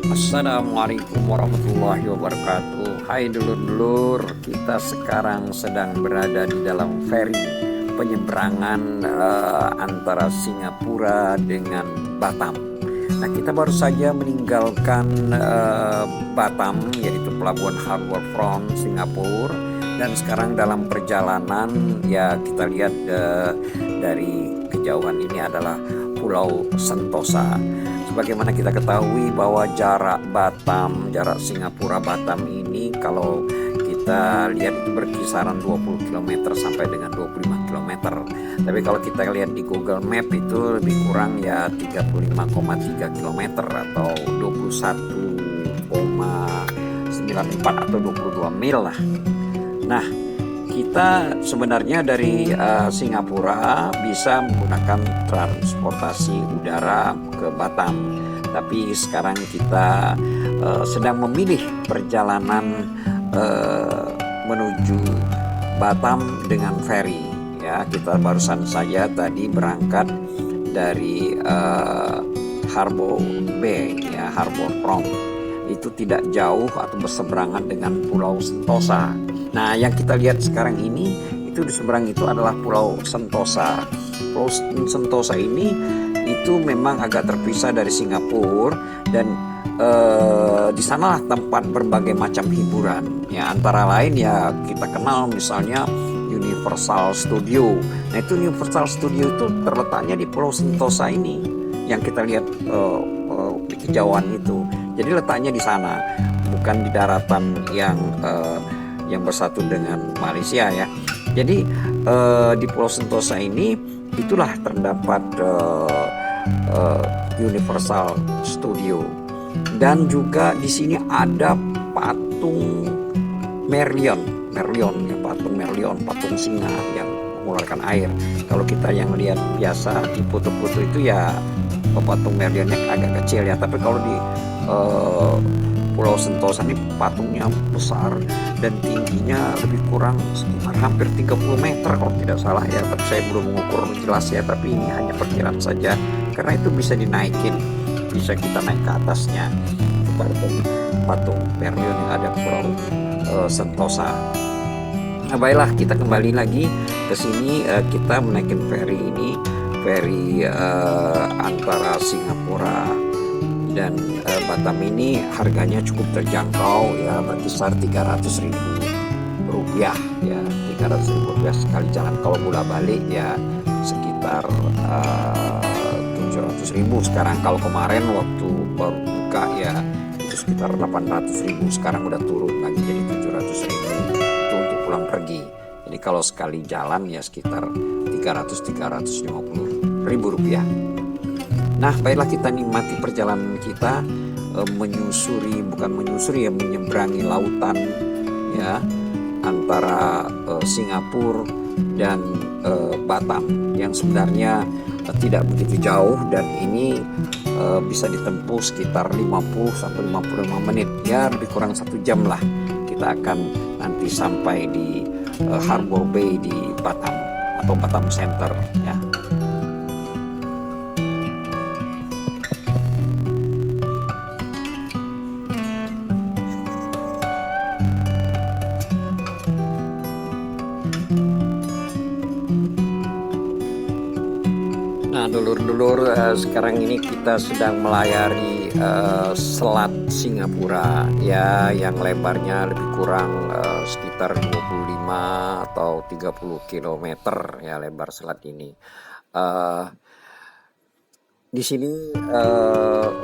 Assalamualaikum warahmatullahi wabarakatuh. Hai dulur-dulur, kita sekarang sedang berada di dalam feri penyeberangan antara Singapura dengan Batam. Nah, kita baru saja meninggalkan Batam, yaitu pelabuhan Harbourfront Singapura, dan sekarang dalam perjalanan ya kita lihat dari kejauhan ini adalah Pulau Sentosa. Sebagaimana kita ketahui bahwa jarak Singapura Batam ini kalau kita lihat itu berkisaran 20 km sampai dengan 25 km. Tapi kalau kita lihat di Google Map itu lebih kurang ya 35,3 km atau 21,94 atau 22 mil lah. Nah, kita sebenarnya dari Singapura bisa menggunakan transportasi udara ke Batam, tapi sekarang kita sedang memilih perjalanan menuju Batam dengan feri. Ya, kita barusan saja tadi berangkat dari Harbour Bay, ya, Harbourfront. Itu tidak jauh atau berseberangan dengan Pulau Sentosa. Nah, yang kita lihat sekarang ini itu di seberang itu adalah Pulau Sentosa. Pulau Sentosa ini itu memang agak terpisah dari Singapura dan di sanalah tempat berbagai macam hiburan. Ya, antara lain ya kita kenal misalnya Universal Studio. Nah, itu Universal Studio itu terletaknya di Pulau Sentosa ini yang kita lihat di kejauhan itu. Jadi letaknya di sana, bukan di daratan yang bersatu dengan Malaysia ya. Jadi di Pulau Sentosa ini itulah terdapat Universal Studio, dan juga di sini ada patung Merlion ya, patung singa yang mengeluarkan air. Kalau kita yang lihat biasa di foto-foto itu ya patung Merlionnya agak kecil ya, tapi kalau di Pulau Sentosa ini patungnya besar dan tingginya lebih kurang sekitar hampir 30 meter kalau tidak salah ya, tapi saya belum mengukur jelas ya, tapi ini hanya perkiraan saja karena itu bisa dinaikin, bisa kita naik ke atasnya patung Merlion yang ada di Pulau Sentosa. Nah, baiklah, kita kembali lagi ke sini. Kita menaikin feri antara Singapura dan Batam ini harganya cukup terjangkau ya, berkisar Rp300.000 ya, Rp300.000 sekali jalan. Kalau bola balik ya sekitar Rp700.000 sekarang. Kalau kemarin waktu baru buka ya itu sekitar Rp800.000, sekarang udah turun lagi jadi Rp700.000 itu untuk pulang pergi. Jadi kalau sekali jalan ya sekitar Rp350.000. Nah, baiklah, kita nikmati perjalanan kita menyeberangi lautan ya antara Singapura dan Batam yang sebenarnya tidak begitu jauh, dan ini bisa ditempuh sekitar 50 sampai 55 menit ya, lebih kurang 1 jam lah. Kita akan nanti sampai di Harbour Bay di Batam atau Batam Center ya. Nah, dulur-dulur, sekarang ini kita sedang melayari selat Singapura ya, yang lebarnya lebih kurang sekitar 25 atau 30 km ya lebar selat ini. Di sini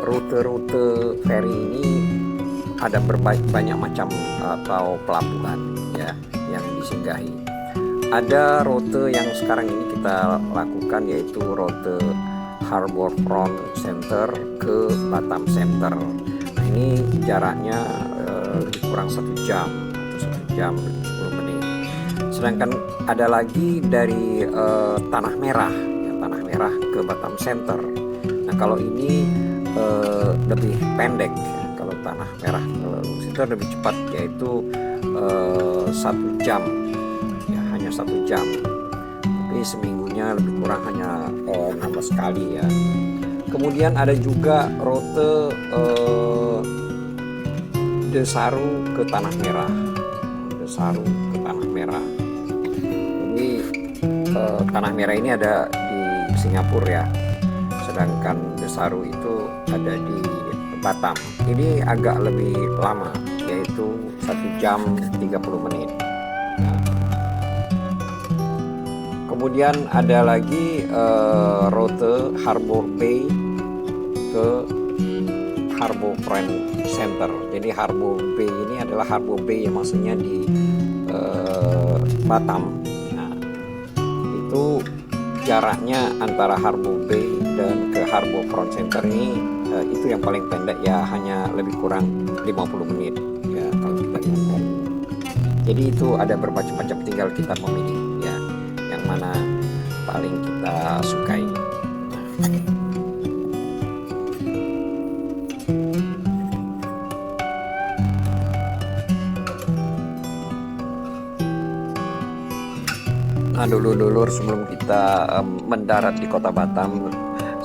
rute-rute feri ini ada banyak macam atau pelabuhan ya yang disinggahi. Ada rute yang sekarang ini kita lakukan, yaitu rute Harbourfront Center ke Batam Center. Nah, ini jaraknya lebih kurang 1 jam atau 1 jam 10 menit. Sedangkan ada lagi dari Tanah Merah ke Batam Center. Nah, kalau ini lebih pendek ya. Kalau Tanah Merah itu lebih cepat, yaitu 1 jam. 1 jam, tapi seminggunya lebih kurang hanya 16 kali ya. Kemudian ada juga rute Desaru ke Tanah Merah. Desaru ke Tanah Merah. Ini Tanah Merah ini ada di Singapura ya. Sedangkan Desaru itu ada di Batam. Ini agak lebih lama, yaitu 1 jam 30 menit. Nah, kemudian ada lagi rute Harbour Bay ke Harbour Front Center. Jadi Harbour Bay ini adalah Harbour Bay yang maksudnya di Batam. Nah, itu jaraknya antara Harbour Bay dan ke Harbour Front Center ini itu yang paling pendek ya, hanya lebih kurang 50 menit ya kalau kita lihat. Jadi itu ada bermacam-macam, tinggal kita memilih ya yang mana paling kita sukai. Nah, dulur-dulur, sebelum kita mendarat di kota Batam,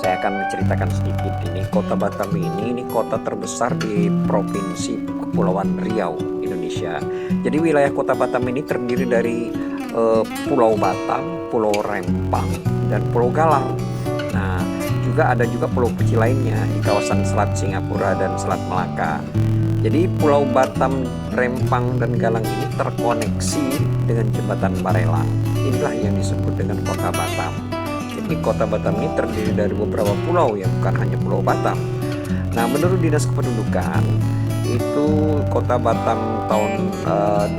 saya akan menceritakan sedikit. Ini kota Batam ini kota terbesar di Provinsi Kepulauan Riau, Indonesia. Jadi wilayah kota Batam ini terdiri dari Pulau Batam, Pulau Rempang, dan Pulau Galang. Nah, ada juga pulau kecil lainnya di kawasan Selat Singapura dan Selat Melaka. Jadi Pulau Batam, Rempang, dan Galang ini terkoneksi dengan jembatan Barelang. Inilah yang disebut dengan kota Batam. Jadi kota Batam ini terdiri dari beberapa pulau ya, bukan hanya Pulau Batam. Nah, menurut Dinas Kependudukan itu kota Batam tahun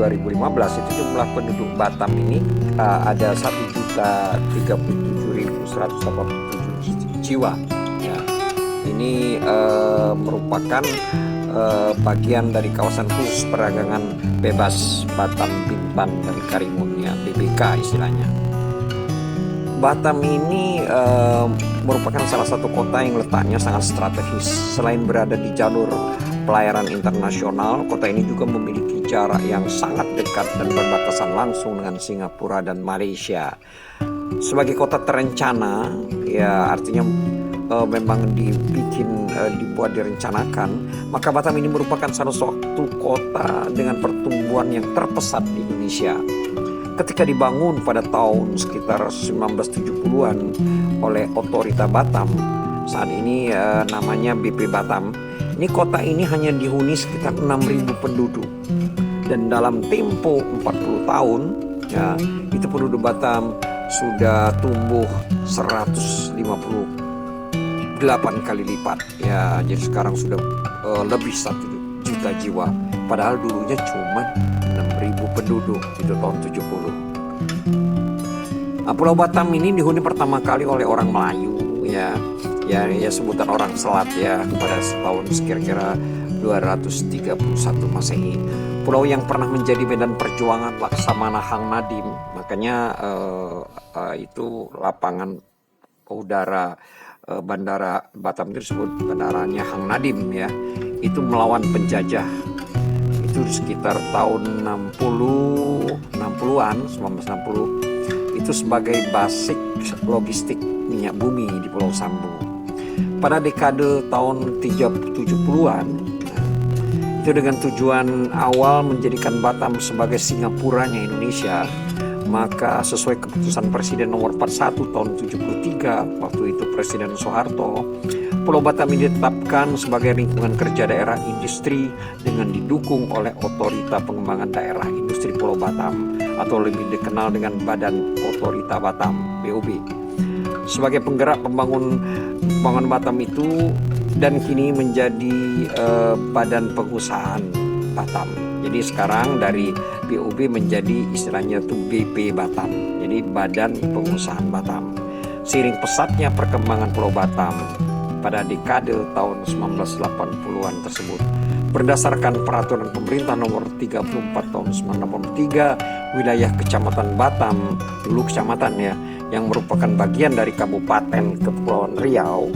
2015 itu jumlah penduduk Batam ini ada 1.037.187 jiwa. Ya, ini merupakan bagian dari kawasan khusus perdagangan bebas Batam, Bintan, dan Karimun ya, BBK istilahnya. Batam ini merupakan salah satu kota yang letaknya sangat strategis. Selain berada di jalur pelayaran internasional, kota ini juga memiliki jarak yang sangat dekat dan berbatasan langsung dengan Singapura dan Malaysia. Sebagai kota terencana, ya artinya memang dibuat direncanakan, maka Batam ini merupakan salah satu kota dengan pertumbuhan yang terpesat di Indonesia. Ketika dibangun pada tahun sekitar 1970-an oleh Otorita Batam, saat ini namanya BP Batam, ini kota ini hanya dihuni sekitar 6.000 penduduk. Dan dalam tempo 40 tahun, ya, itu penduduk Batam sudah tumbuh 158 kali lipat. Ya, jadi sekarang sudah lebih 1 juta jiwa. Padahal dulunya cuma 6.000 penduduk itu tahun 70. Nah, Pulau Batam ini dihuni pertama kali oleh orang Melayu ya sebutan orang Selat ya pada tahun kira-kira 231 Masehi. Pulau yang pernah menjadi medan perjuangan Laksamana Hang Nadim, makanya itu lapangan udara bandara Batam itu disebut bandaranya Hang Nadim ya. Itu melawan penjajah. Itu sekitar tahun 1960 itu sebagai basic logistik minyak bumi di Pulau Sambu. Pada dekade tahun 70-an itu dengan tujuan awal menjadikan Batam sebagai Singapuranya Indonesia, maka sesuai keputusan Presiden nomor 41 tahun 73 waktu itu Presiden Soeharto, Pulau Batam ini ditetapkan sebagai lingkungan kerja daerah industri dengan didukung oleh Otorita Pengembangan Daerah Industri Pulau Batam atau lebih dikenal dengan Badan Otorita Batam (BOB). Sebagai penggerak pembangunan Batam itu dan kini menjadi Badan Pengusahaan Batam. Jadi sekarang dari BOB menjadi istilahnya itu BP Batam. Jadi Badan Pengusahaan Batam. Seiring pesatnya perkembangan Pulau Batam pada dekade tahun 1980-an tersebut, berdasarkan peraturan pemerintah nomor 34 tahun 1983, wilayah Kecamatan Batam, dulu kecamatan ya, yang merupakan bagian dari Kabupaten Kepulauan Riau,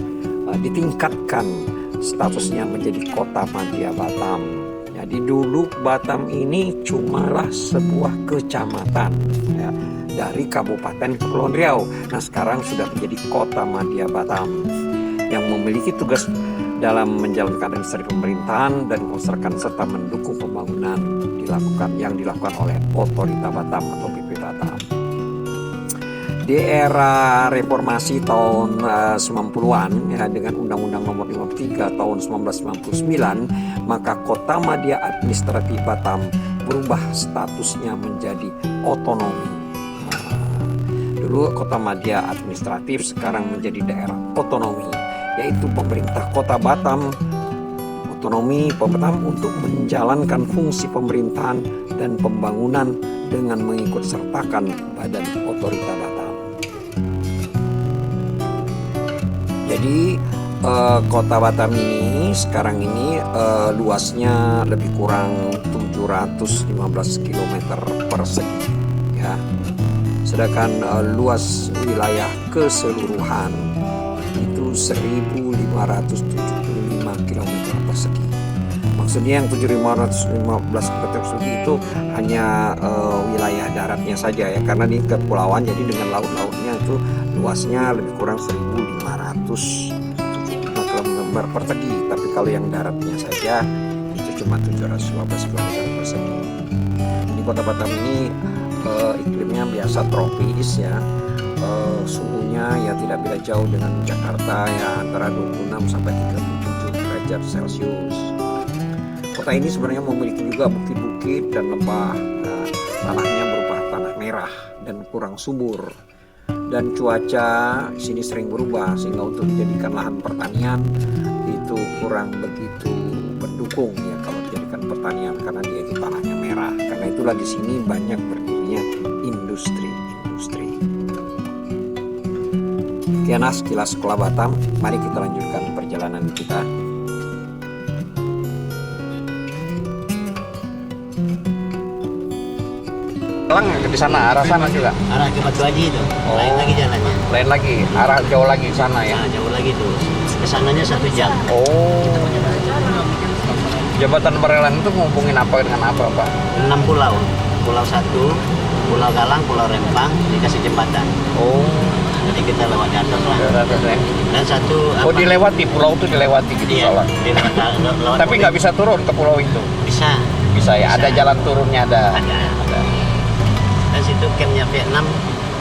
ditingkatkan statusnya menjadi Kota Madya Batam. Jadi dulu Batam ini cumalah sebuah kecamatan ya, dari Kabupaten Kepulauan Riau. Nah sekarang sudah menjadi Kota Madya Batam yang memiliki tugas dalam menjalankan administrasi pemerintahan dan konstruksi serta mendukung pembangunan yang dilakukan oleh Otorita Batam atau BP Batam. Di era reformasi tahun 90-an ya, dengan Undang-Undang Nomor 53 tahun 1999, maka Kota Madya Administratif Batam berubah statusnya menjadi otonomi. Dulu Kota Madya Administratif, sekarang menjadi daerah otonomi, yaitu pemerintah Kota Batam otonomi Batam untuk menjalankan fungsi pemerintahan dan pembangunan dengan mengikut sertakan Badan Otorita Batam. Jadi Kota Batam ini sekarang ini luasnya lebih kurang 715 km persegi ya. Sedangkan luas wilayah keseluruhan itu 1.575 km persegi. Maksudnya yang 7.515 km persegi itu hanya wilayah daratnya saja ya, karena di kepulauan, jadi dengan laut-lautnya itu luasnya lebih kurang 1.500 km persegi. Tapi kalau yang daratnya saja itu cuma 715 km persegi. Di Kota Batam ini iklimnya biasa tropis ya. Suhunya ya tidak beda jauh dengan Jakarta ya, antara 26 sampai 37 derajat Celcius. Kota ini sebenarnya memiliki juga bukit-bukit dan lembah. Nah, tanahnya berupa tanah merah dan kurang subur. Dan cuaca di sini sering berubah, sehingga untuk dijadikan lahan pertanian itu kurang begitu mendukung ya kalau dijadikan pertanian, karena dia itu tanahnya merah. Karena itulah di sini banyak berdirinya industri. Sekian sekilas Sekolah Batam. Mari kita lanjutkan perjalanan kita. Lang di sana, arah sana juga. Arah ke Batu Haji itu. Lain lagi jalannya. Lain lagi, arah jauh lagi ke sana ya. Nah, jauh lagi tuh. Kesananya 1 jam. Oh. Jembatan Barelang itu menghubungin apa dengan apa, Pak? 6 pulau. Pulau 1, Pulau Galang, Pulau Rempang dikasih jembatan. Oh. Jadi kita lewat di atas lah. Ya. Dan satu Oh, dilewati pulau itu dilewati gitu iya, soalnya. lewat Tapi nggak bisa turun ke pulau itu. Bisa. Bisa ya. Ada jalan turunnya ada. Ada. Dan situ campnya Vietnam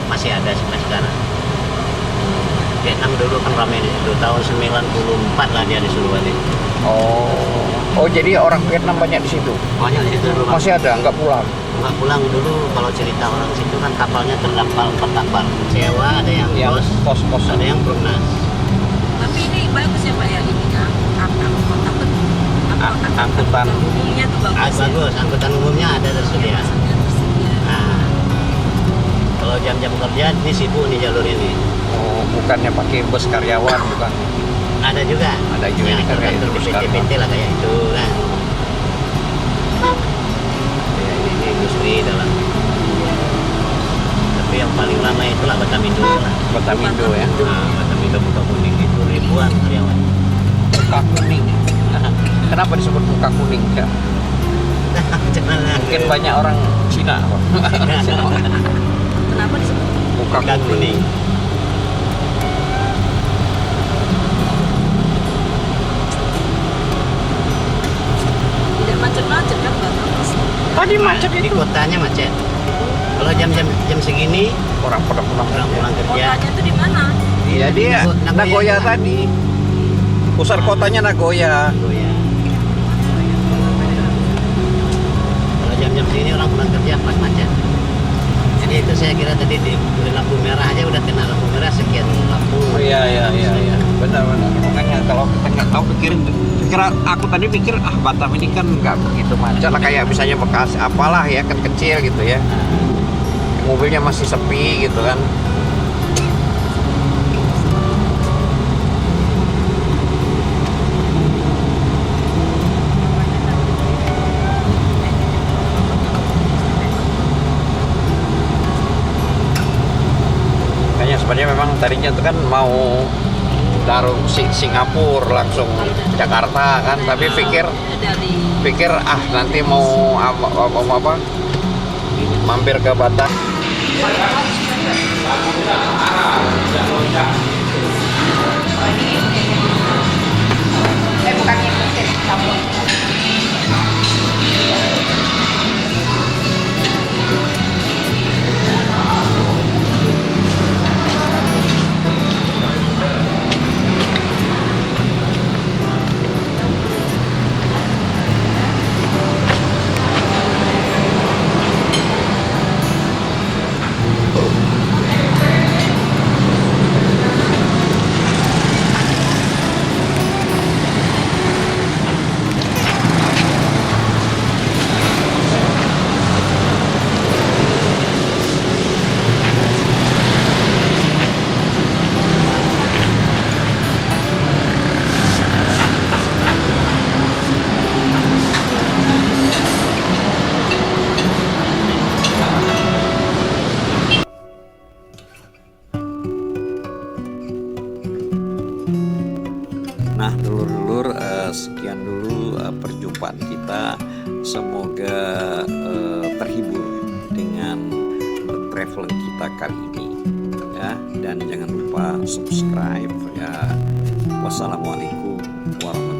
masih ada sampai sekarang. Vietnam dulu kan ramai di situ. Tahun 94 lah dia disuruh balik. Oh, jadi orang Vietnam banyak di situ. Banyak di situ dulu. Masih ada, nggak pulang. Nggak pulang dulu. Kalau cerita orang situ kan kapalnya terdampar 4 kapal. Sewa, ada yang pos, ada yang perunas. Tapi ini bagus ya Pak ya, ininya Angkutan umumnya tuh bagus. Bagus, angkutan umumnya ada tersedia. Nah, kalau jam-jam kerja ini sibuk nih jalur ini. Oh, bukannya pakai bus karyawan, bukan? Ada juga. Ada juga yang kayak itu, bus PT-PT lah kayak itu kan. Ya, ini industri dalam. Tapi yang paling lama itulah Batamindo lah. Batamindo ya. Nah, Batamindo Muka Kuning itu ribuan karyawan. Muka kuning. Kenapa disebut muka kuning ya? Mungkin banyak orang Cina. Kenapa disebut Muka Muka kuning. tidak macet-macet kan Batam? Tadi macet Di itu. kotanya macet. Kalau jam segini Orang pada pulang orang pulang kerja. Kotanya tuh di mana? Iya dia Nagoya juga. tadi. Pusat kotanya Nagoya. Nagoya. Kalau jam-jam segini orang pulang kerja pas macet. Jadi itu saya kira tadi di lampu merah aja udah kena lampu merah sekian lampu. Oh, iya. Benar. Makanya kalau kita nggak tahu kira aku tadi pikir Batam ini kan nggak begitu macet lah, kayak misalnya Bekasi apalah ya, kan kecil gitu ya. Mobilnya masih sepi gitu kan. Kayaknya sebenarnya memang tadinya itu kan mau taruh Singapura langsung Jakarta kan, tapi pikir nanti mau apa mampir ke Batam. Nah, dulur-dulur, sekian dulu perjumpaan kita. Semoga terhibur dengan traveling kita kali ini ya, dan jangan lupa subscribe ya. Wassalamualaikum warahmatullahi wabarakatuh.